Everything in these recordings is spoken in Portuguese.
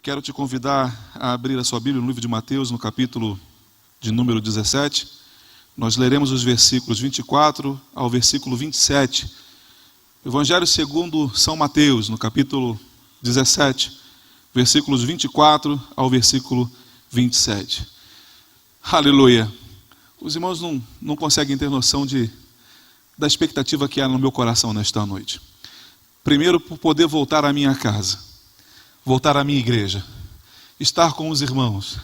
Quero te convidar a abrir a sua Bíblia no livro de Mateus, no capítulo de número 17. Nós leremos os versículos 24 ao versículo 27. Evangelho segundo São Mateus, no capítulo 17, versículos 24 ao versículo 27. Aleluia! Os irmãos não conseguem ter noção da expectativa que há no meu coração nesta noite. Primeiro, por poder voltar à minha casa, voltar à minha igreja, estar com os irmãos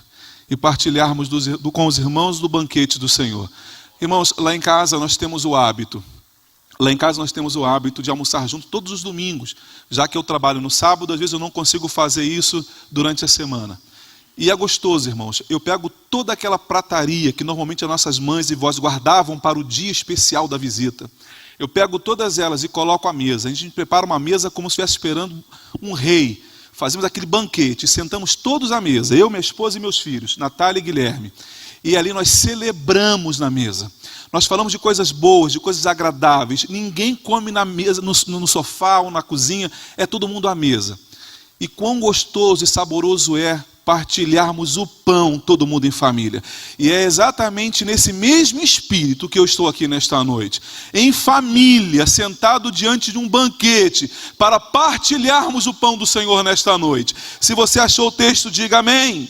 e partilharmos com os irmãos do banquete do Senhor. Irmãos, lá em casa nós temos o hábito. De almoçar junto todos os domingos, já que eu trabalho no sábado, às vezes eu não consigo fazer isso durante a semana. E é gostoso, irmãos. Eu pego toda aquela prataria que normalmente as nossas mães e vós guardavam para o dia especial da visita. Eu pego todas elas e coloco à mesa. A gente prepara uma mesa como se estivesse esperando um rei. Fazemos aquele banquete, sentamos todos à mesa, eu, minha esposa e meus filhos, Natália e Guilherme. E ali nós celebramos na mesa. Nós falamos de coisas boas, de coisas agradáveis. Ninguém come na mesa, no sofá ou na cozinha, é todo mundo à mesa. E quão gostoso e saboroso é partilharmos o pão, todo mundo em família. E é exatamente nesse mesmo espírito que eu estou aqui nesta noite. Em família, sentado diante de um banquete, para partilharmos o pão do Senhor nesta noite. Se você achou o texto, diga amém.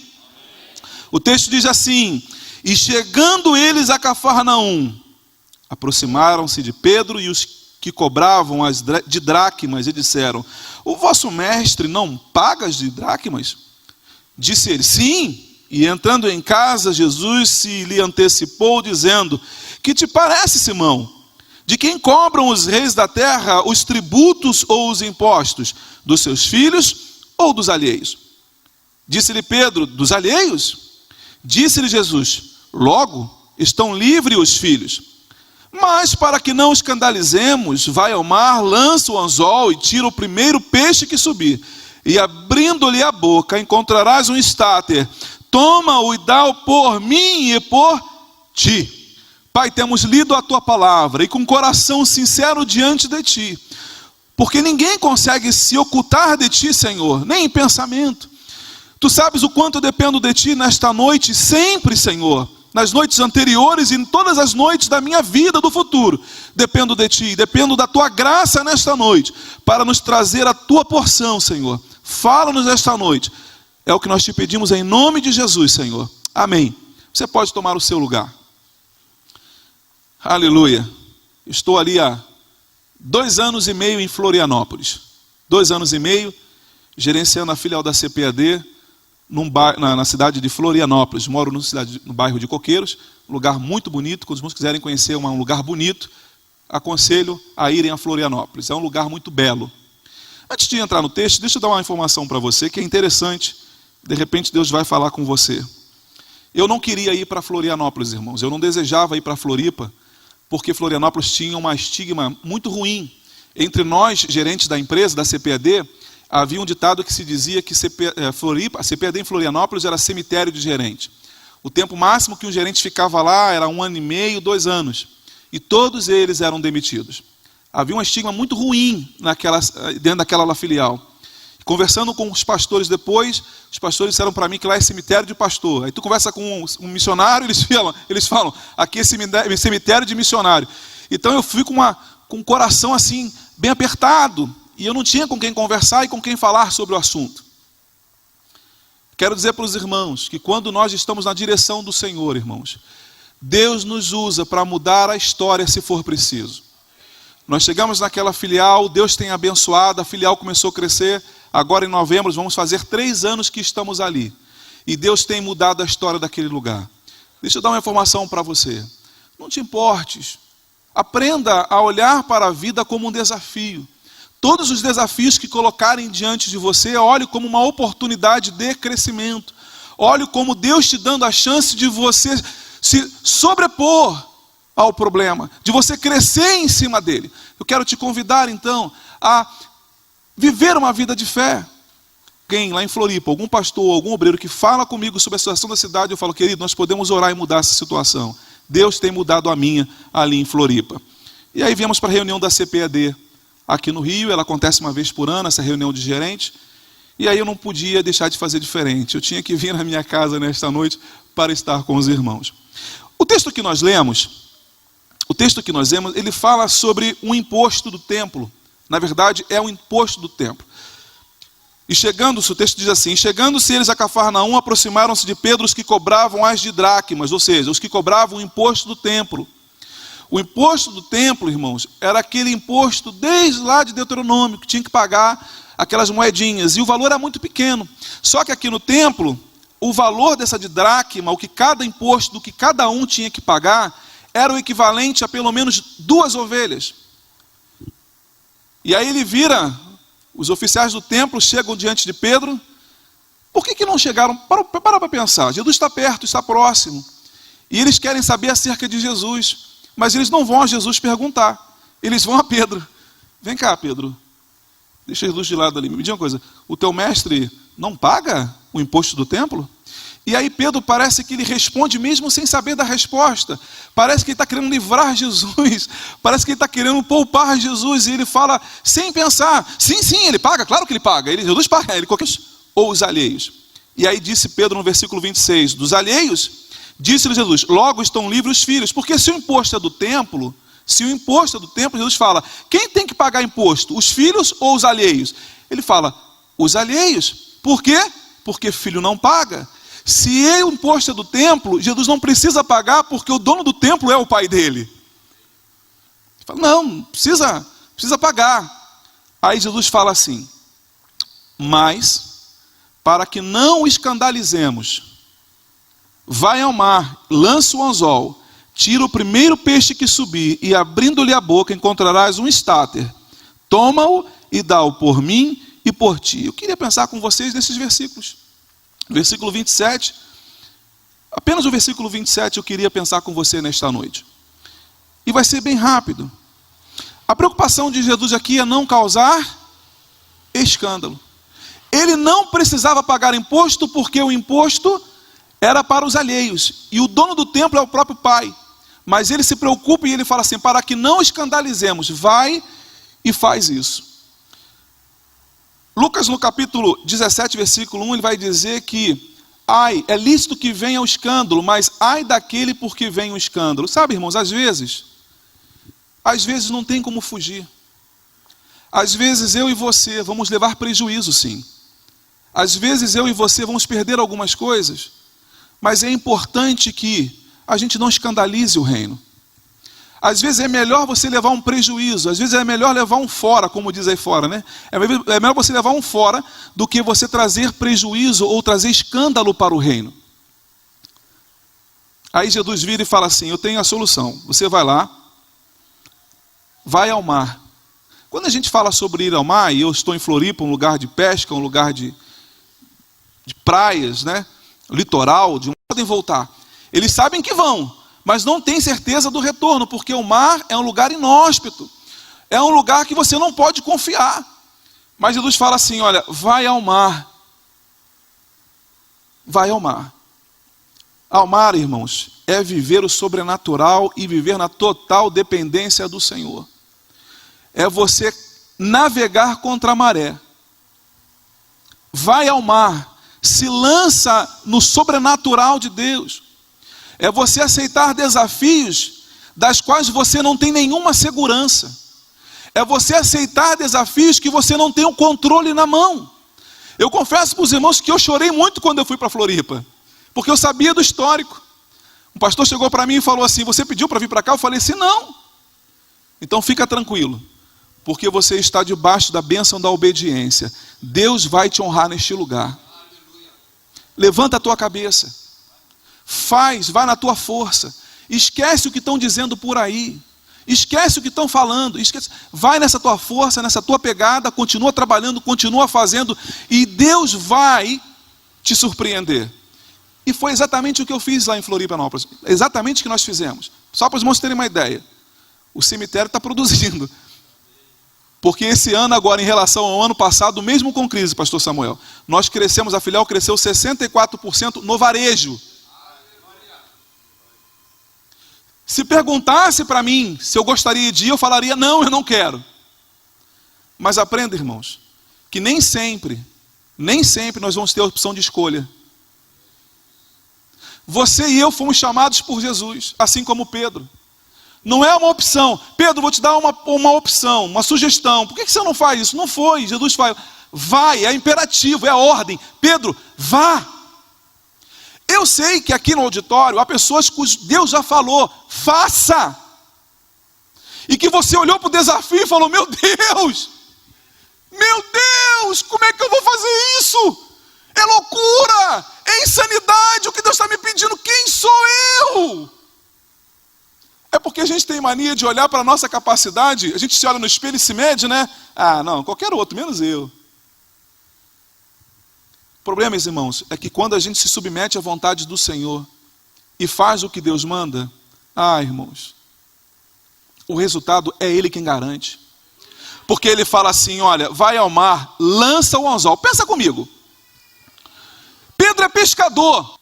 O texto diz assim: e chegando eles a Cafarnaum, aproximaram-se de Pedro e os que cobravam de dracmas e disseram: o vosso mestre não paga as de dracmas? Disse ele: sim. E entrando em casa, Jesus se lhe antecipou, dizendo: que te parece, Simão? De quem cobram os reis da terra os tributos ou os impostos? Dos seus filhos ou dos alheios? Disse-lhe Pedro: dos alheios? Disse-lhe Jesus: logo, estão livres os filhos. Mas para que não escandalizemos, vai ao mar, lança o anzol e tira o primeiro peixe que subir. E abrindo-lhe a boca, encontrarás um estáter. Toma-o e dá-o por mim e por ti. Pai, temos lido a tua palavra e com coração sincero diante de ti. Porque ninguém consegue se ocultar de ti, Senhor, nem em pensamento. Tu sabes o quanto eu dependo de ti nesta noite, sempre, Senhor. Nas noites anteriores e em todas as noites da minha vida, do futuro. Dependo de ti, dependo da tua graça nesta noite, para nos trazer a tua porção, Senhor. Fala-nos esta noite. É o que nós te pedimos em nome de Jesus, Senhor. Amém. Você pode tomar o seu lugar. Aleluia. Estou ali há 2 anos e meio em Florianópolis. 2 anos e meio, gerenciando a filial da CPAD na cidade de Florianópolis. Moro no bairro de Coqueiros, um lugar muito bonito. Quando os irmãos quiserem conhecer um lugar bonito, aconselho a irem a Florianópolis. É um lugar muito belo. Antes de entrar no texto, deixa eu dar uma informação para você que é interessante. De repente Deus vai falar com você. Eu não queria ir para Florianópolis, irmãos. Eu não desejava ir para Floripa, porque Florianópolis tinha uma estigma muito ruim. Entre nós, gerentes da empresa, da CPAD, havia um ditado que se dizia que a CPAD em Florianópolis era cemitério de gerente. O tempo máximo que um gerente ficava lá era 1 ano e meio, 2 anos. E todos eles eram demitidos. Havia um estigma muito ruim dentro daquela filial. Conversando com os pastores depois, os pastores disseram para mim que lá é cemitério de pastor. Aí tu conversa com um missionário, eles falam, aqui é cemitério de missionário. Então eu fui com um coração assim, bem apertado. E eu não tinha com quem conversar e com quem falar sobre o assunto. Quero dizer para os irmãos que quando nós estamos na direção do Senhor, irmãos, Deus nos usa para mudar a história se for preciso. Nós chegamos naquela filial, Deus tem abençoado, a filial começou a crescer. Agora em novembro vamos fazer 3 anos que estamos ali. E Deus tem mudado a história daquele lugar. Deixa eu dar uma informação para você. Não te importes. Aprenda a olhar para a vida como um desafio. Todos os desafios que colocarem diante de você, olhe como uma oportunidade de crescimento. Olhe como Deus te dando a chance de você se sobrepor ao problema, de você crescer em cima dele. Eu quero te convidar então a viver uma vida de fé. Quem lá em Floripa, algum pastor, algum obreiro que fala comigo sobre a situação da cidade, eu falo: querido, nós podemos orar e mudar essa situação. Deus tem mudado a minha ali em Floripa. E aí viemos para a reunião da CPAD aqui no Rio. Ela acontece uma vez por ano, essa reunião de gerente. E aí eu não podia deixar de fazer diferente. Eu tinha que vir na minha casa nesta noite para estar com os irmãos. O texto que nós lemos, ele fala sobre um imposto do templo. Na verdade, é um imposto do templo. E chegando-se, o texto diz assim: chegando-se eles a Cafarnaum, aproximaram-se de Pedro os que cobravam as de dracmas, ou seja, os que cobravam o imposto do templo. O imposto do templo, irmãos, era aquele imposto desde lá de Deuteronômio, que tinha que pagar aquelas moedinhas, e o valor era muito pequeno. Só que aqui no templo, o valor dessa de dracma, o que cada imposto, do que cada um tinha que pagar, era o equivalente a pelo menos 2 ovelhas. E aí ele vira, os oficiais do templo chegam diante de Pedro. Por que não chegaram? Para pensar, Jesus está perto, está próximo. E eles querem saber acerca de Jesus. Mas eles não vão a Jesus perguntar. Eles vão a Pedro. Vem cá, Pedro. Deixa Jesus de lado ali. Me diga uma coisa. O teu mestre não paga o imposto do templo? E aí Pedro parece que ele responde mesmo sem saber da resposta. Parece que ele está querendo livrar Jesus. Parece que ele está querendo poupar Jesus. E ele fala sem pensar. Sim, ele paga. Claro que ele paga. Jesus paga. Ele qualquer... Ou os alheios. E aí disse Pedro no versículo 26. Dos alheios, disse-lhe Jesus: logo estão livres os filhos. Porque se o imposto é do templo, Jesus fala: quem tem que pagar imposto? Os filhos ou os alheios? Ele fala: os alheios. Por quê? Porque filho não paga. Se o imposto é do templo, Jesus não precisa pagar, porque o dono do templo é o pai dele. Ele fala: não, precisa pagar. Aí Jesus fala assim: mas, para que não o escandalizemos, vai ao mar, lança o anzol, tira o primeiro peixe que subir, e abrindo-lhe a boca encontrarás um estáter. Toma-o e dá-o por mim e por ti. Eu queria pensar com vocês nesses versículos. Versículo 27. Apenas o versículo 27 eu queria pensar com você nesta noite. E vai ser bem rápido. A preocupação de Jesus aqui é não causar escândalo. Ele não precisava pagar imposto, porque o imposto era para os alheios. E o dono do templo é o próprio pai. Mas ele se preocupa e ele fala assim: para que não escandalizemos, vai e faz isso. Lucas, no capítulo 17, versículo 1, ele vai dizer que ai, é lícito que venha o escândalo, mas ai daquele por que vem o escândalo. Sabe, irmãos, às vezes não tem como fugir. Às vezes eu e você vamos levar prejuízo, sim. Às vezes eu e você vamos perder algumas coisas. Mas é importante que a gente não escandalize o reino. Às vezes é melhor você levar um prejuízo, às vezes é melhor levar um fora, como diz aí fora, né? É melhor você levar um fora do que você trazer prejuízo ou trazer escândalo para o reino. Aí Jesus vira e fala assim: eu tenho a solução. Você vai lá, vai ao mar. Quando a gente fala sobre ir ao mar, e eu estou em Floripa, um lugar de pesca, um lugar de praias, né? Litoral, de onde podem voltar. Eles sabem que vão, mas não têm certeza do retorno, porque o mar é um lugar inóspito, é um lugar que você não pode confiar. Mas Jesus fala assim: olha, vai ao mar. Vai ao mar. Ao mar, irmãos, é viver o sobrenatural e viver na total dependência do Senhor. É você navegar contra a maré. Vai ao mar. Se lança no sobrenatural de Deus. É você aceitar desafios das quais você não tem nenhuma segurança. É você aceitar desafios que você não tem o controle na mão. Eu confesso para os irmãos que eu chorei muito quando eu fui para Floripa, porque eu sabia do histórico. Um pastor chegou para mim e falou assim: você pediu para vir para cá? Eu falei assim: não. Então fica tranquilo, porque você está debaixo da bênção da obediência. Deus vai te honrar neste lugar. Levanta a tua cabeça, vai na tua força, esquece o que estão dizendo por aí, esquece o que estão falando, vai nessa tua força, nessa tua pegada, continua trabalhando, continua fazendo, e Deus vai te surpreender. E foi exatamente o que eu fiz lá em Florianópolis, exatamente o que nós fizemos. Só para os irmãos terem uma ideia, o cemitério está produzindo. Porque esse ano agora, em relação ao ano passado, mesmo com crise, pastor Samuel, nós crescemos, a filial cresceu 64% no varejo. Se perguntasse para mim se eu gostaria de ir, eu falaria: não, eu não quero. Mas aprenda, irmãos, que nem sempre Nem sempre nós vamos ter a opção de escolha. Você e eu fomos chamados por Jesus, assim como Pedro. Não é uma opção. Pedro, vou te dar uma opção, uma sugestão. Por que você não faz isso? Não foi. Jesus fala, vai, é imperativo, é a ordem. Pedro, vá. Eu sei que aqui no auditório há pessoas que Deus já falou, faça. E que você olhou para o desafio e falou, meu Deus, como é que eu vou fazer isso? É loucura, é insanidade o que Deus está me pedindo. Quem sou eu? É porque a gente tem mania de olhar para a nossa capacidade, a gente se olha no espelho e se mede, né? Ah, não, qualquer outro, menos eu. O problema, meus irmãos, é que quando a gente se submete à vontade do Senhor e faz o que Deus manda, irmãos, o resultado é Ele quem garante. Porque Ele fala assim, olha, vai ao mar, lança o anzol. Pensa comigo. Pedro é pescador.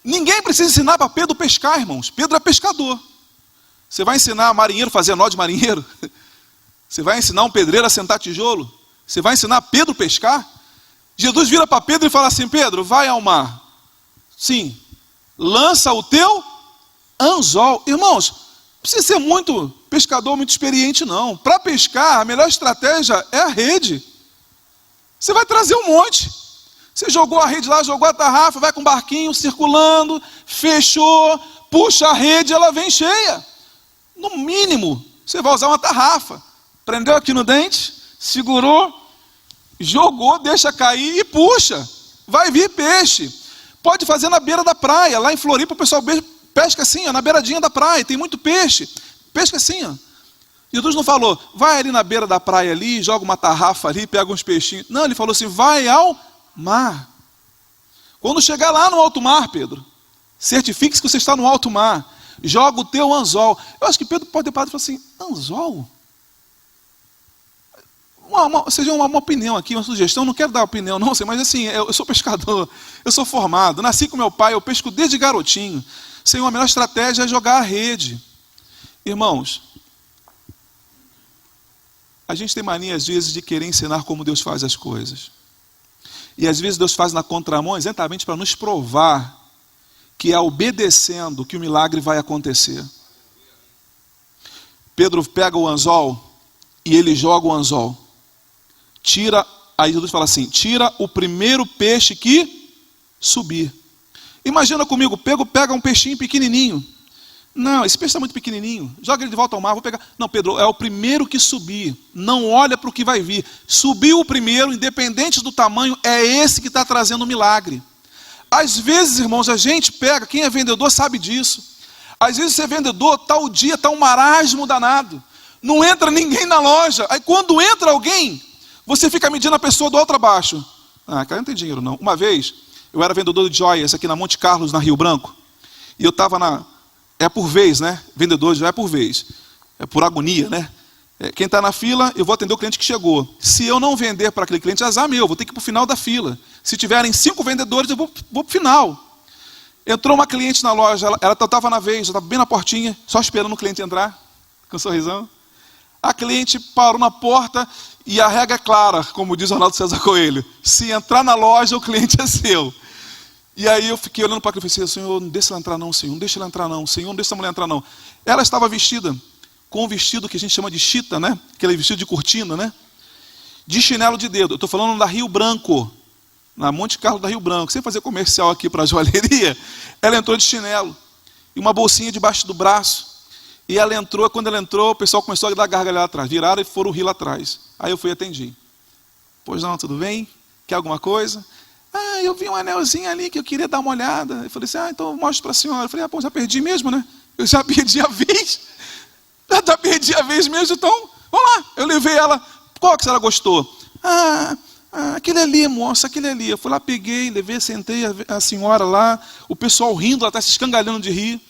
Ninguém precisa ensinar para Pedro pescar, irmãos. Pedro é pescador. Você vai ensinar marinheiro a fazer nó de marinheiro? Você vai ensinar um pedreiro a sentar tijolo? Você vai ensinar Pedro a pescar? Jesus vira para Pedro e fala assim, Pedro, vai ao mar. Sim. Lança o teu anzol. Irmãos, não precisa ser muito pescador, muito experiente, não. Para pescar, a melhor estratégia é a rede. Você vai trazer um monte. Você jogou a rede lá, jogou a tarrafa, vai com o barquinho circulando, fechou, puxa a rede, ela vem cheia. No mínimo, você vai usar uma tarrafa. Prendeu aqui no dente, segurou, jogou, deixa cair e puxa. Vai vir peixe. Pode fazer na beira da praia. Lá em Floripa o pessoal pesca assim, na beiradinha da praia. Tem muito peixe. Pesca assim, Jesus não falou, vai ali na beira da praia ali, joga uma tarrafa ali, pega uns peixinhos. Não, ele falou assim, vai ao mar. Quando chegar lá no alto mar, Pedro, certifique-se que você está no alto mar. Joga o teu anzol. Eu acho que Pedro pode ter parado e falar assim, anzol? Seja uma opinião aqui, uma sugestão, não quero dar opinião não, mas assim, eu sou pescador, eu sou formado, nasci com meu pai, eu pesco desde garotinho. Senhor, a melhor estratégia é jogar a rede. Irmãos, a gente tem mania às vezes de querer ensinar como Deus faz as coisas. E às vezes Deus faz na contramão exatamente para nos provar que é obedecendo que o milagre vai acontecer. Pedro pega o anzol e ele joga o anzol. Aí Jesus fala assim, tira o primeiro peixe que subir. Imagina comigo, pega um peixinho pequenininho. Não, esse peixe está muito pequenininho, joga ele de volta ao mar, vou pegar. Não, Pedro, é o primeiro que subir. Não olha para o que vai vir. Subiu o primeiro, independente do tamanho, é esse que está trazendo o milagre. Às vezes, irmãos, a gente pega, quem é vendedor sabe disso. Às vezes você é vendedor, tal dia, está um marasmo danado. Não entra ninguém na loja. Aí quando entra alguém, você fica medindo a pessoa do alto a baixo. Cara, não tem dinheiro não. Uma vez, eu era vendedor de joias aqui na Monte Carlos, na Rio Branco. E eu estava é por vez, né? Vendedor de joia é por vez. É por agonia, né? Quem está na fila, eu vou atender o cliente que chegou. Se eu não vender para aquele cliente, azar meu, vou ter que ir para o final da fila. Se tiverem 5 vendedores, eu vou para o final. Entrou uma cliente na loja, ela estava na vez, estava bem na portinha, só esperando o cliente entrar, com um sorrisão. A cliente parou na porta e a regra é clara, como diz o Ronaldo César Coelho. Se entrar na loja, o cliente é seu. E aí eu fiquei olhando para aquilo e falei assim, Senhor, não deixa ela entrar não, Senhor, não deixa ela entrar não, Senhor, não deixa essa mulher entrar não. Ela estava vestida com um vestido que a gente chama de chita, né? Aquele vestido de cortina, né? De chinelo de dedo. Eu estou falando da Rio Branco, na Monte Carlo da Rio Branco. Sem fazer comercial aqui para a joalheria, ela entrou de chinelo e uma bolsinha debaixo do braço. E ela entrou, quando ela entrou, o pessoal começou a dar gargalhada atrás. Viraram e foram rir lá atrás. Aí eu fui e atendi. Pois não, tudo bem? Quer alguma coisa? Eu vi um anelzinho ali que eu queria dar uma olhada. Eu falei assim, então eu mostro para a senhora. Eu falei, já perdi mesmo, né? Eu já perdi a vez. Já perdi a vez mesmo, então, vamos lá. Eu levei ela, qual que a senhora gostou? Aquele ali, moça, aquele ali. Eu fui lá, peguei, levei, sentei a senhora lá, o pessoal rindo, ela está se escangalhando de rir.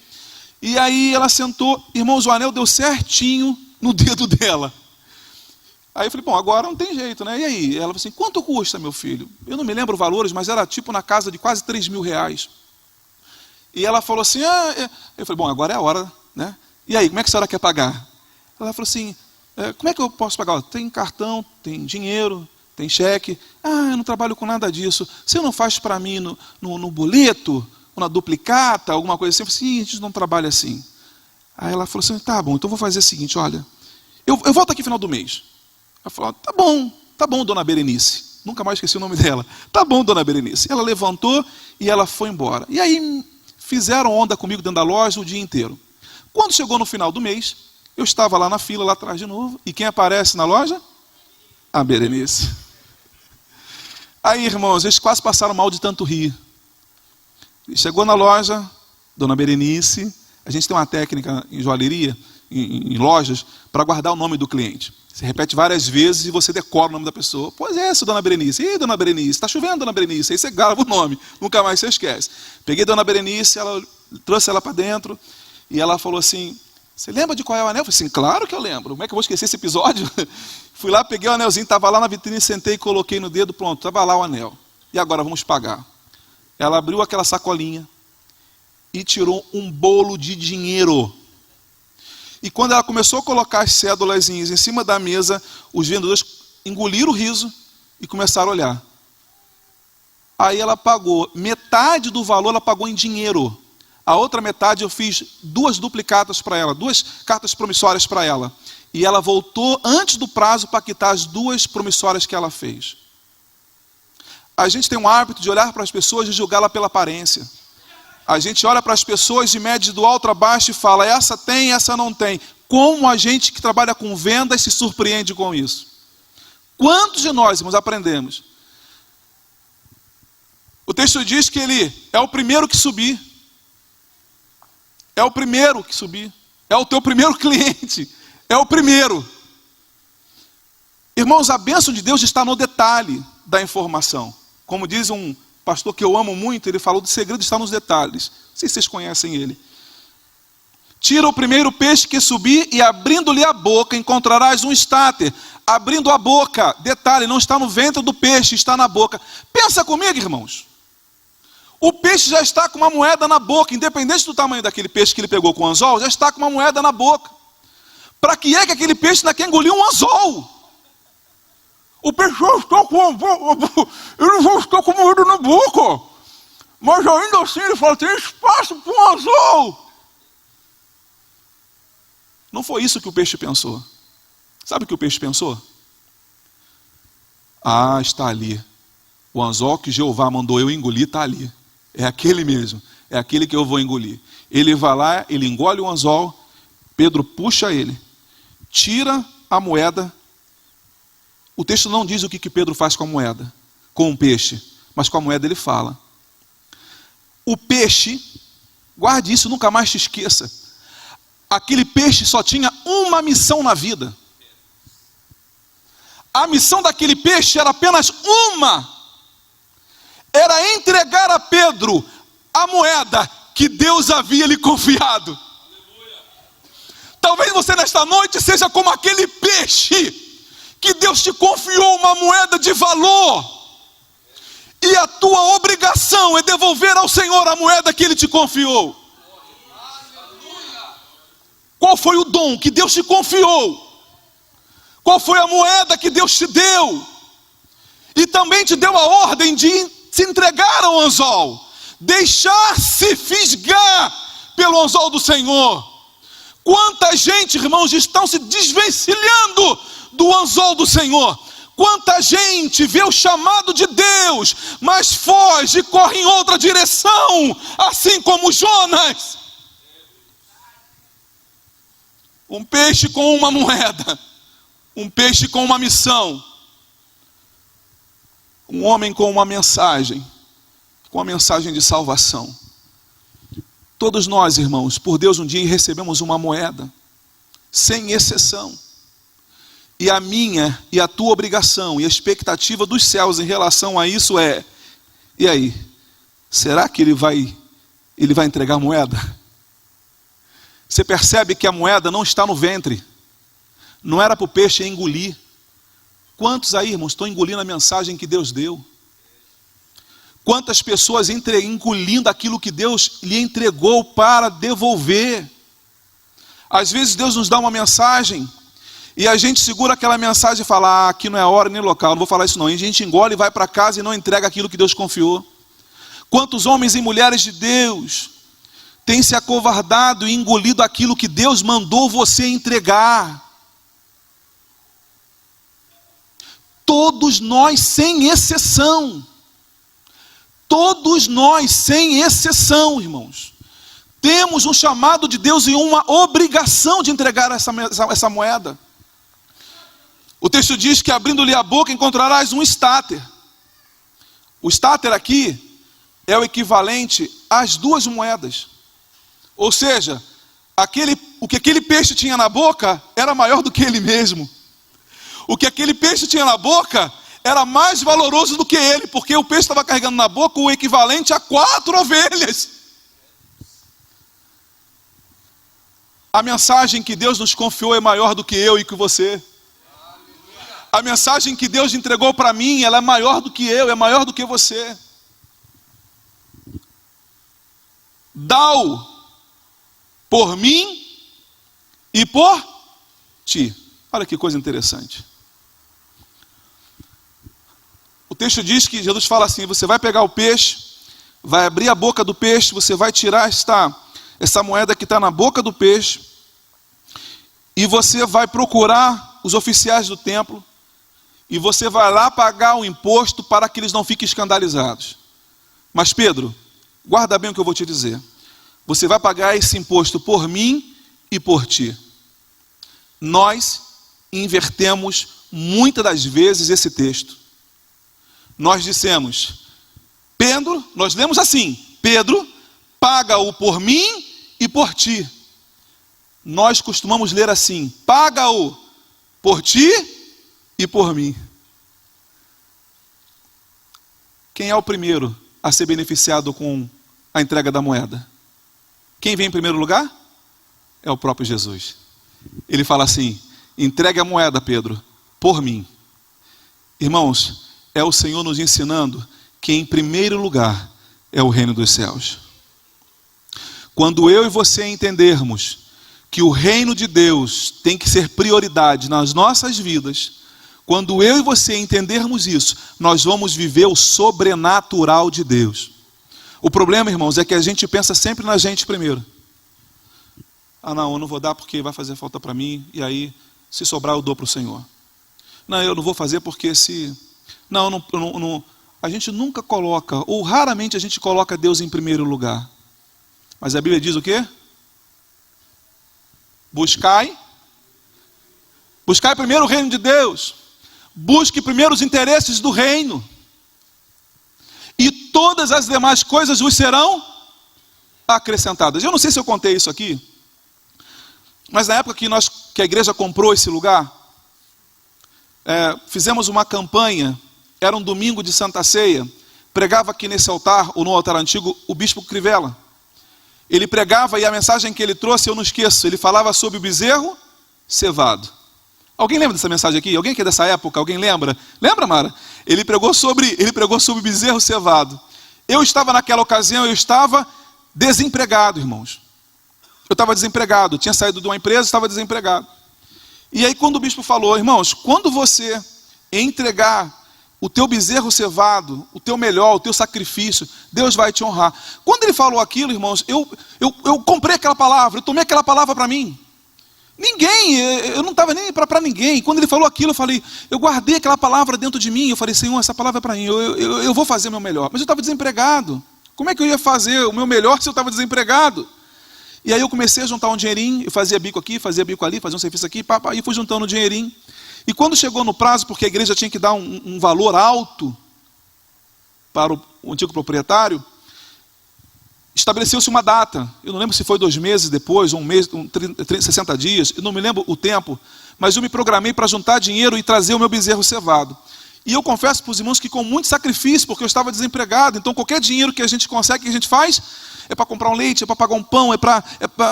E aí ela sentou, irmãos, o anel deu certinho no dedo dela. Aí eu falei, bom, agora não tem jeito, né? E aí? Ela falou assim, quanto custa, meu filho? Eu não me lembro valores, mas era tipo na casa de quase 3 mil reais. E ela falou assim, eu falei, bom, agora é a hora, né? E aí, como é que a senhora quer pagar? Ela falou assim, como é que eu posso pagar? Tem cartão, tem dinheiro, Tem cheque. Ah, eu não trabalho com nada disso. Você não faz para mim no boleto, ou na duplicata, alguma coisa assim? Eu falei, sim, a gente não trabalha assim. Aí ela falou assim, tá bom, então eu vou fazer o seguinte, olha, eu volto aqui no final do mês. Ela falou, tá bom, dona Berenice. Nunca mais esqueci o nome dela. Tá bom, dona Berenice. Ela levantou e ela foi embora. E aí fizeram onda comigo dentro da loja o dia inteiro. Quando chegou no final do mês, eu estava lá na fila, lá atrás de novo. E quem aparece na loja? A Berenice. Aí, irmãos, eles quase passaram mal de tanto rir. Chegou na loja, dona Berenice. A gente tem uma técnica em joalheria, em lojas, para guardar o nome do cliente. Você repete várias vezes e você decora o nome da pessoa. Pois é, dona Berenice. Ih, dona Berenice, está chovendo, dona Berenice. Aí você grava o nome, nunca mais você esquece. Peguei dona Berenice, trouxe ela para dentro e ela falou assim, você lembra de qual é o anel? Eu falei assim, claro que eu lembro. Como é que eu vou esquecer esse episódio? Fui lá, peguei o anelzinho, estava lá na vitrine, sentei e coloquei no dedo, pronto, estava lá o anel. E agora vamos pagar. Ela abriu aquela sacolinha e tirou um bolo de dinheiro. E quando ela começou a colocar as cédulas em cima da mesa, os vendedores engoliram o riso e começaram a olhar. Aí ela pagou, metade do valor ela pagou em dinheiro. A outra metade eu fiz 2 duplicatas para ela, 2 cartas promissórias para ela. E ela voltou antes do prazo para quitar as 2 promissórias que ela fez. A gente tem um hábito de olhar para as pessoas e julgá-la pela aparência. A gente olha para as pessoas e mede do alto a baixo e fala, essa tem, essa não tem. Como a gente que trabalha com vendas se surpreende com isso? Quantos de nós, irmãos, aprendemos? O texto diz que ele é o primeiro que subir. É o primeiro que subir. É o teu primeiro cliente. É o primeiro. Irmãos, a bênção de Deus está no detalhe da informação. Como diz um pastor que eu amo muito, ele falou, do segredo está nos detalhes. Não sei se vocês conhecem ele. Tira o primeiro peixe que subir e abrindo-lhe a boca encontrarás um estáter. Abrindo a boca, detalhe, não está no ventre do peixe, está na boca. Pensa comigo, irmãos. O peixe já está com uma moeda na boca, independente do tamanho daquele peixe que ele pegou com o anzol, já está com uma moeda na boca. Para que aquele peixe não quer engolir um anzol? O peixe já está ele já está com moeda na boca. Mas ainda assim ele fala, tem espaço para um anzol. Não foi isso que o peixe pensou. Sabe o que o peixe pensou? Ah, está ali. O anzol que Jeová mandou eu engolir está ali. É aquele mesmo. É aquele que eu vou engolir. Ele vai lá, ele engole o anzol. Pedro puxa ele. Tira a moeda. O texto não diz o que Pedro faz com a moeda, com o peixe, mas com a moeda ele fala. O peixe, guarde isso, nunca mais te esqueça. Aquele peixe só tinha uma missão na vida. A missão daquele peixe era apenas uma. Era entregar a Pedro a moeda que Deus havia lhe confiado. Talvez você nesta noite seja como aquele peixe que Deus te confiou uma moeda de valor, e a tua obrigação é devolver ao Senhor a moeda que Ele te confiou. Qual foi o dom que Deus te confiou? Qual foi a moeda que Deus te deu? E também te deu a ordem de se entregar ao anzol, deixar-se fisgar pelo anzol do Senhor. Quanta gente, irmãos, estão se desvencilhando do anzol do Senhor. Quanta gente vê o chamado de Deus, mas foge e corre em outra direção, assim como Jonas. Um peixe com uma moeda, um peixe com uma missão, um homem com uma mensagem, com a mensagem de salvação. Todos nós, irmãos, por Deus um dia recebemos uma moeda, sem exceção. E a minha e a tua obrigação e a expectativa dos céus em relação a isso é, e aí, será que ele vai entregar a moeda? Você percebe que a moeda não está no ventre, não era para o peixe engolir. Quantos aí, irmãos, estão engolindo a mensagem que Deus deu? Quantas pessoas engolindo aquilo que Deus lhe entregou para devolver? Às vezes Deus nos dá uma mensagem, E a gente segura aquela mensagem e fala, aqui não é hora nem local, não vou falar isso não. E a gente engole, vai para casa e não entrega aquilo que Deus confiou. Quantos homens e mulheres de Deus têm se acovardado e engolido aquilo que Deus mandou você entregar? Todos nós, sem exceção. Todos nós, sem exceção, irmãos. Temos um chamado de Deus e uma obrigação de entregar essa moeda. O texto diz que abrindo-lhe a boca encontrarás um estáter. O estáter aqui é o equivalente às 2 moedas. Ou seja, o que aquele peixe tinha na boca era maior do que ele mesmo. O que aquele peixe tinha na boca era mais valoroso do que ele, porque o peixe estava carregando na boca o equivalente a 4 ovelhas. A mensagem que Deus nos confiou é maior do que eu e que você. A mensagem que Deus entregou para mim, ela é maior do que eu, é maior do que você. Dá-o por mim e por ti. Olha que coisa interessante. O texto diz que Jesus fala assim, você vai pegar o peixe, vai abrir a boca do peixe, você vai tirar essa moeda que está na boca do peixe, e você vai procurar os oficiais do templo, e você vai lá pagar o imposto para que eles não fiquem escandalizados. Mas Pedro, guarda bem o que eu vou te dizer. Você vai pagar esse imposto por mim e por ti. Nós invertemos muitas das vezes esse texto. Nós dissemos, Pedro, nós lemos assim, Pedro, paga-o por mim e por ti. Nós costumamos ler assim, paga-o por ti e por mim. Quem é o primeiro a ser beneficiado com a entrega da moeda? Quem vem em primeiro lugar? É o próprio Jesus. Ele fala assim, entregue a moeda, Pedro, por mim. Irmãos, é o Senhor nos ensinando que em primeiro lugar é o reino dos céus. Quando eu e você entendermos que o reino de Deus tem que ser prioridade nas nossas vidas, quando eu e você entendermos isso, nós vamos viver o sobrenatural de Deus. O problema, irmãos, é que a gente pensa sempre na gente primeiro. Ah não, eu não vou dar porque vai fazer falta para mim, e aí se sobrar eu dou para o Senhor. Não, eu não vou fazer porque se... Não, a gente nunca coloca, ou raramente a gente coloca Deus em primeiro lugar. Mas a Bíblia diz o quê? Buscai primeiro o reino de Deus. Busque primeiro os interesses do reino. E todas as demais coisas vos serão acrescentadas. Eu não sei se eu contei isso aqui, mas na época que a igreja comprou esse lugar, fizemos uma campanha, era um domingo de Santa Ceia, pregava aqui nesse altar, ou no altar antigo, o bispo Crivella. Ele pregava e a mensagem que ele trouxe, eu não esqueço, ele falava sobre o bezerro cevado. Alguém lembra dessa mensagem aqui? Alguém que é dessa época? Alguém lembra? Lembra, Mara? Ele pregou sobre o bezerro cevado. Eu estava naquela ocasião, eu estava desempregado, irmãos. Eu estava desempregado, tinha saído de uma empresa, estava desempregado. E aí quando o bispo falou, irmãos, quando você entregar o teu bezerro cevado, o teu melhor, o teu sacrifício, Deus vai te honrar. Quando ele falou aquilo, irmãos, eu comprei aquela palavra, eu tomei aquela palavra para mim. Eu não estava nem para ninguém. Quando ele falou aquilo, eu guardei aquela palavra dentro de mim. Eu falei, Senhor, essa palavra é para mim, eu vou fazer o meu melhor. Mas eu estava desempregado. Como é que eu ia fazer o meu melhor se eu estava desempregado? E aí eu comecei a juntar um dinheirinho, eu fazia bico aqui, fazia bico ali, fazia um serviço aqui, e fui juntando um dinheirinho. E quando chegou no prazo, porque a igreja tinha que dar um valor alto para o antigo proprietário, estabeleceu-se uma data. Eu não lembro se foi 2 meses depois, 1 mês, 60 dias, eu não me lembro o tempo, mas eu me programei para juntar dinheiro e trazer o meu bezerro cevado. E eu confesso para os irmãos que com muito sacrifício, porque eu estava desempregado, então qualquer dinheiro que a gente consegue, que a gente faz, é para comprar um leite, é para pagar um pão, é para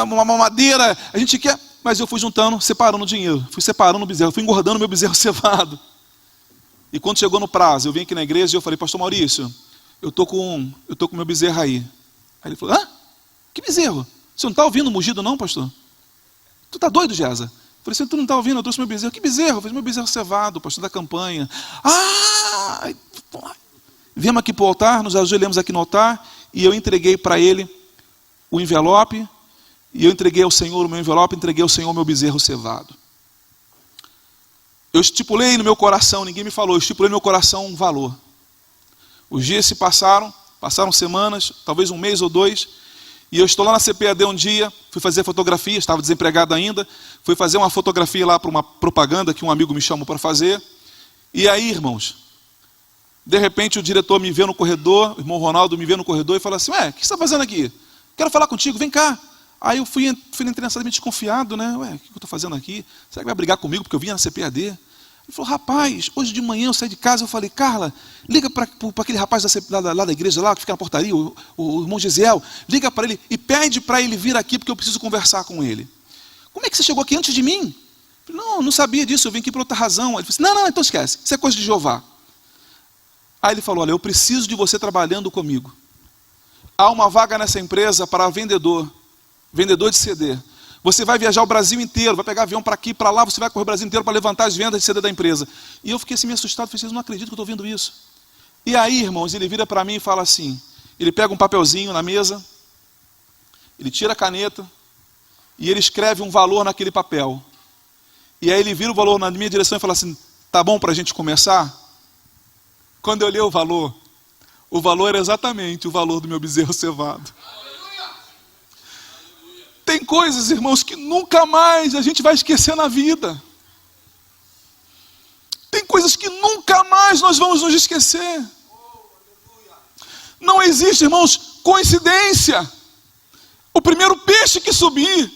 uma madeira, a gente quer... Mas eu fui juntando, separando o dinheiro, fui separando o bezerro, fui engordando o meu bezerro cevado. E quando chegou no prazo, eu vim aqui na igreja e eu falei, pastor Maurício, eu tô com o meu bezerro aí. Aí ele falou, hã? Que bezerro? Você não está ouvindo o mugido não, pastor? Tu está doido, Gesa? Falei assim, tu não está ouvindo? Eu trouxe meu bezerro. Que bezerro? Eu falei, meu bezerro cevado, pastor da campanha. Ah! Viemos aqui para o altar, nos ajoelhamos aqui no altar, e eu entreguei para ele o envelope, e eu entreguei ao Senhor o meu envelope, entreguei ao Senhor o meu bezerro cevado. Eu estipulei no meu coração, ninguém me falou, eu estipulei no meu coração um valor. Os dias se passaram semanas, talvez um mês ou 2, e eu estou lá na CPAD um dia, fui fazer fotografia, estava desempregado ainda, fui fazer uma fotografia lá para uma propaganda que um amigo me chamou para fazer, e aí, irmãos, de repente o diretor me vê no corredor, o irmão Ronaldo me vê no corredor e fala assim, o que você está fazendo aqui? Quero falar contigo, vem cá. Aí eu fui entrei meio desconfiado, né? O que eu estou fazendo aqui? Será que vai brigar comigo porque eu vim na CPAD? Ele falou, rapaz, hoje de manhã eu saí de casa, eu falei, Carla, liga para aquele rapaz lá da igreja lá, que fica na portaria, o irmão Gesiel, liga para ele e pede para ele vir aqui porque eu preciso conversar com ele. Como é que você chegou aqui antes de mim? Eu falei, não sabia disso, eu vim aqui por outra razão. Ele falou assim, não, então esquece, isso é coisa de Jeová. Aí ele falou, olha, eu preciso de você trabalhando comigo. Há uma vaga nessa empresa para vendedor de CD. Você vai viajar o Brasil inteiro, vai pegar avião para aqui, para lá, você vai correr o Brasil inteiro para levantar as vendas de CD da empresa. E eu fiquei assim meio assustado, falei, vocês não acreditam que eu estou vendo isso. E aí, irmãos, ele vira para mim e fala assim, ele pega um papelzinho na mesa, ele tira a caneta, e ele escreve um valor naquele papel. E aí ele vira o valor na minha direção e fala assim, tá bom para a gente começar? Quando eu olhei o valor era exatamente o valor do meu bezerro cevado. Tem coisas, irmãos, que nunca mais a gente vai esquecer na vida. Tem coisas que nunca mais nós vamos nos esquecer. Não existe, irmãos, coincidência. O primeiro peixe que subir,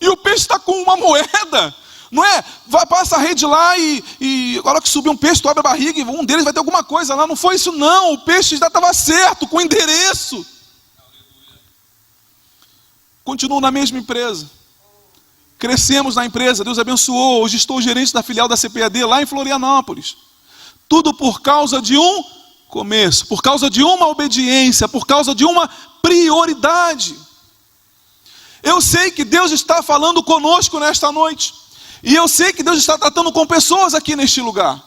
e o peixe está com uma moeda, não é? Passa a rede lá e agora que subir um peixe, tu abre a barriga e um deles vai ter alguma coisa lá. Não foi isso não, o peixe já estava certo, com o endereço. Continuo na mesma empresa. Crescemos na empresa, Deus abençoou. Hoje estou gerente da filial da CPAD lá em Florianópolis. Tudo por causa de um começo, por causa de uma obediência, por causa de uma prioridade. Eu sei que Deus está falando conosco nesta noite. E eu sei que Deus está tratando com pessoas aqui neste lugar.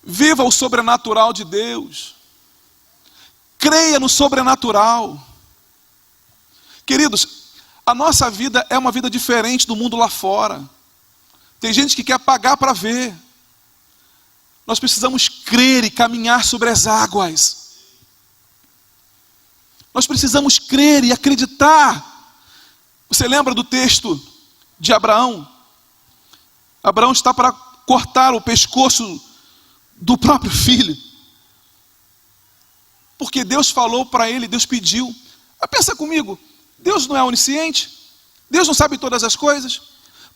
Viva o sobrenatural de Deus. Creia no sobrenatural. Queridos, a nossa vida é uma vida diferente do mundo lá fora. Tem gente que quer pagar para ver. Nós precisamos crer e caminhar sobre as águas. Nós precisamos crer e acreditar. Você lembra do texto de Abraão? Abraão está para cortar o pescoço do próprio filho. Porque Deus falou para ele, Deus pediu. Pensa comigo, Deus não é onisciente? Deus não sabe todas as coisas?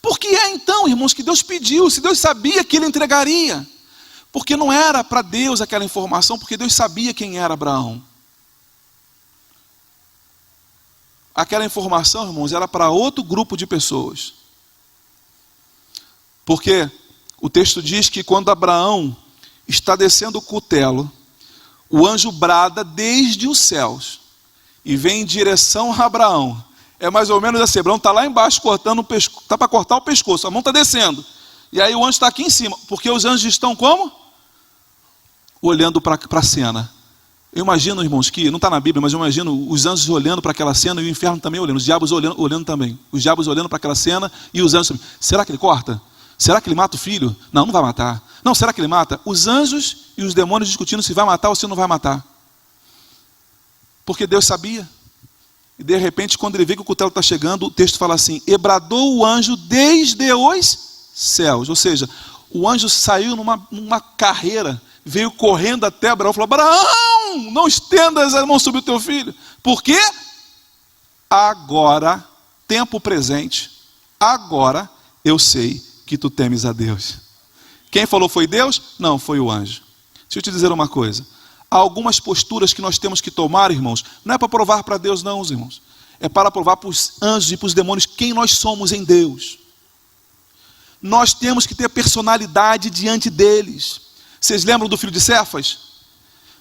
Por que é então, irmãos, que Deus pediu, se Deus sabia que ele entregaria? Porque não era para Deus aquela informação, porque Deus sabia quem era Abraão. Aquela informação, irmãos, era para outro grupo de pessoas. Porque o texto diz que quando Abraão está descendo o cutelo, o anjo brada desde os céus e vem em direção a Abraão. É mais ou menos assim, Abraão está lá embaixo cortando o pescoço, está para cortar o pescoço, a mão está descendo. E aí o anjo está aqui em cima, porque os anjos estão como? Olhando para a cena. Eu imagino, irmãos, que não está na Bíblia, mas eu imagino os anjos olhando para aquela cena e o inferno também olhando, os diabos olhando também. Os diabos olhando para aquela cena e os anjos, será que ele corta? Será que ele mata o filho? Não, não vai matar. Não, será que ele mata? Os anjos e os demônios discutindo se vai matar ou se não vai matar. Porque Deus sabia. E de repente, quando ele vê que o cutelo está chegando, o texto fala assim, e bradou o anjo desde os céus. Ou seja, o anjo saiu numa carreira, veio correndo até Abraão e falou, Abraão, não estendas a mão sobre o teu filho. Por quê? Agora, tempo presente, agora eu sei que tu temes a Deus. Quem falou foi Deus? Não, foi o anjo. Deixa eu te dizer uma coisa. Há algumas posturas que nós temos que tomar, irmãos. Não é para provar para Deus, não, irmãos. É para provar para os anjos e para os demônios quem nós somos em Deus. Nós temos que ter personalidade diante deles. Vocês lembram do filho de Cefas?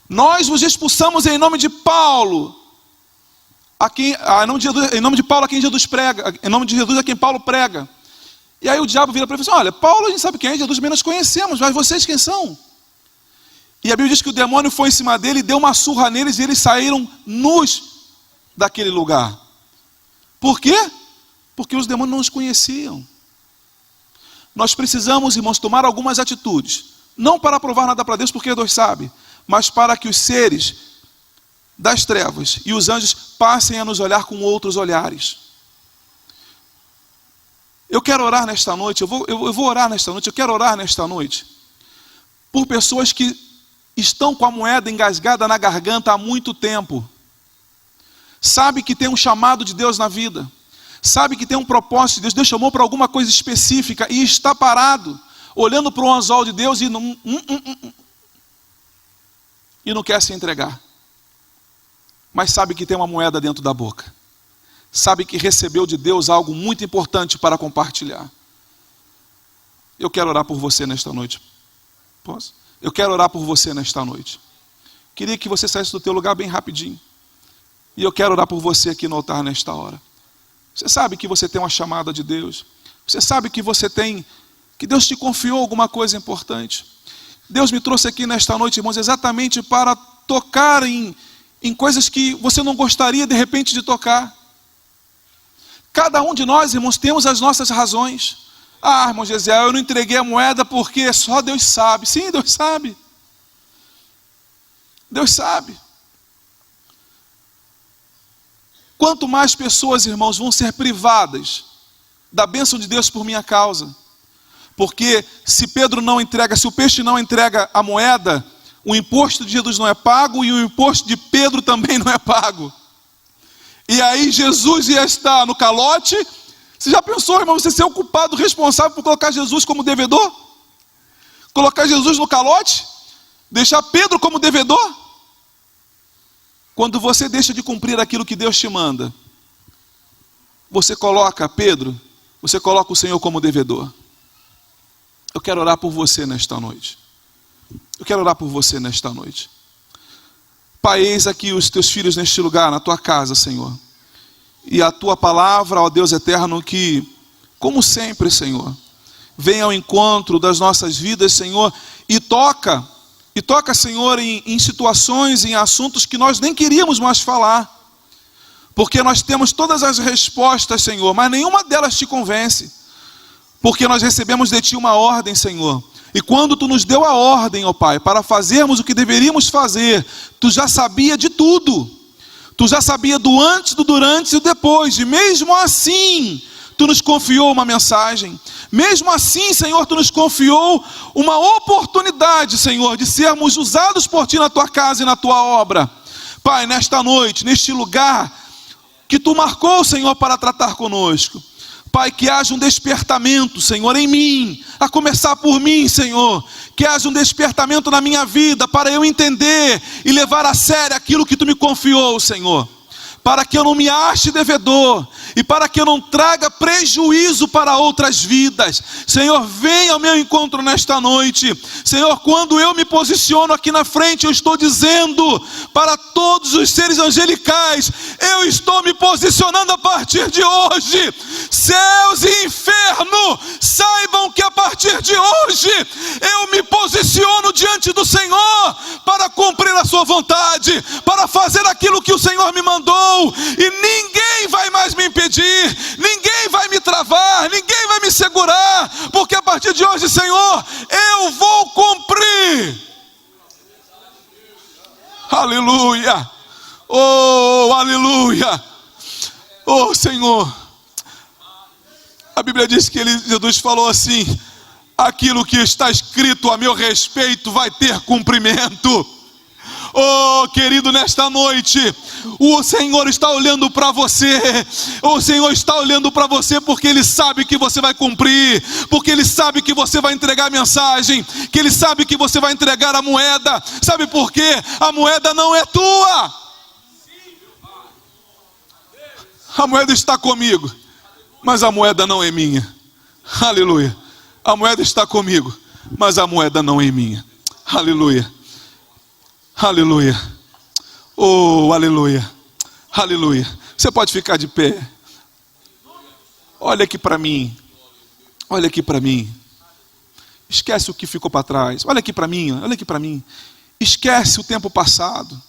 Nós vos expulsamos em nome de Paulo. em nome de Paulo a quem Jesus prega, em nome de Jesus a quem Paulo prega. E aí o diabo vira para ele e fala assim: olha, Paulo a gente sabe quem é, Jesus também nós conhecemos, mas vocês quem são? E a Bíblia diz que o demônio foi em cima dele e deu uma surra neles e eles saíram nus daquele lugar. Por quê? Porque os demônios não os conheciam. Nós precisamos, irmãos, tomar algumas atitudes, não para provar nada para Deus, porque Deus sabe, mas para que os seres das trevas e os anjos passem a nos olhar com outros olhares. Eu quero orar nesta noite, eu vou orar nesta noite, eu quero orar nesta noite por pessoas que estão com a moeda engasgada na garganta há muito tempo. Sabe que tem um chamado de Deus na vida, sabe que tem um propósito de Deus, Deus chamou para alguma coisa específica e está parado, olhando para o anzol de Deus e não quer se entregar. Mas sabe que tem uma moeda dentro da boca. Sabe que recebeu de Deus algo muito importante para compartilhar. Eu quero orar por você nesta noite. Posso? Eu quero orar por você nesta noite. Queria que você saísse do teu lugar bem rapidinho. E eu quero orar por você aqui no altar nesta hora. Você sabe que você tem uma chamada de Deus. Você sabe que que Deus te confiou alguma coisa importante. Deus me trouxe aqui nesta noite, irmãos, exatamente para tocar em coisas que você não gostaria de repente de tocar. Cada um de nós, irmãos, temos as nossas razões. Ah, irmão Gesiel, eu não entreguei a moeda porque só Deus sabe. Sim, Deus sabe. Deus sabe. Quanto mais pessoas, irmãos, vão ser privadas da bênção de Deus por minha causa. Porque se o peixe não entrega a moeda, o imposto de Jesus não é pago e o imposto de Pedro também não é pago. E aí Jesus ia estar no calote. Você já pensou, irmão, você ser o culpado responsável por colocar Jesus como devedor? Colocar Jesus no calote? Deixar Pedro como devedor? Quando você deixa de cumprir aquilo que Deus te manda, você coloca o Senhor como devedor. Eu quero orar por você nesta noite. Eu quero orar por você nesta noite. Pai, eis aqui os teus filhos neste lugar, na tua casa, Senhor. E a tua palavra, ó Deus eterno, que, como sempre, Senhor, vem ao encontro das nossas vidas, Senhor, e toca, Senhor, em situações, em assuntos que nós nem queríamos mais falar. Porque nós temos todas as respostas, Senhor, mas nenhuma delas te convence. Porque nós recebemos de ti uma ordem, Senhor. E quando tu nos deu a ordem, ó Pai, para fazermos o que deveríamos fazer, tu já sabia de tudo. Tu já sabia do antes, do durante e do depois. E mesmo assim, tu nos confiou uma mensagem. Mesmo assim, Senhor, tu nos confiou uma oportunidade, Senhor, de sermos usados por ti na tua casa e na tua obra. Pai, nesta noite, neste lugar que tu marcou, Senhor, para tratar conosco. Pai, que haja um despertamento, Senhor, em mim, a começar por mim, Senhor. Que haja um despertamento na minha vida, para eu entender e levar a sério aquilo que tu me confiou, Senhor. Para que eu não me ache devedor, e para que eu não traga prejuízo para outras vidas. Senhor, venha ao meu encontro nesta noite. Senhor, quando eu me posiciono aqui na frente, eu estou dizendo para todos os seres angelicais: eu estou me posicionando a partir de hoje. Céus e inferno, saibam que a partir de hoje, eu me posiciono diante do Senhor, para cumprir a sua vontade, para fazer aquilo que o Senhor me mandou. E ninguém vai mais me impedir, ninguém vai me travar, ninguém vai me segurar, porque a partir de hoje, Senhor, eu vou cumprir. Aleluia, oh aleluia, oh Senhor. A Bíblia diz que Jesus falou assim: aquilo que está escrito a meu respeito vai ter cumprimento. Oh, querido, nesta noite, o Senhor está olhando para você. O Senhor está olhando para você porque Ele sabe que você vai cumprir, porque Ele sabe que você vai entregar a mensagem, que Ele sabe que você vai entregar a moeda. Sabe por quê? A moeda não é tua. A moeda está comigo, mas a moeda não é minha. Aleluia. A moeda está comigo, mas a moeda não é minha. Aleluia. Aleluia. Oh, aleluia. Aleluia. Você pode ficar de pé. Olha aqui para mim. Olha aqui para mim. Esquece o que ficou para trás. Olha aqui para mim, olha aqui para mim. Esquece o tempo passado.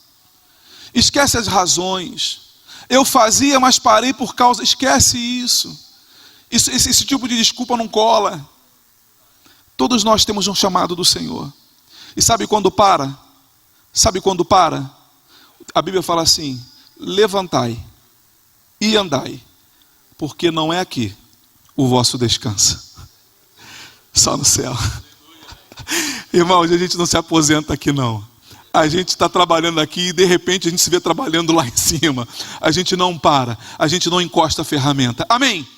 Esquece as razões. Eu fazia, mas parei por causa... Esquece isso. Esse tipo de desculpa não cola. Todos nós temos um chamado do Senhor. E sabe quando para? Sabe quando para? A Bíblia fala assim: levantai e andai, porque não é aqui o vosso descanso. Só no céu. Irmãos, a gente não se aposenta aqui não. A gente está trabalhando aqui e de repente a gente se vê trabalhando lá em cima. A gente não para, a gente não encosta a ferramenta. Amém?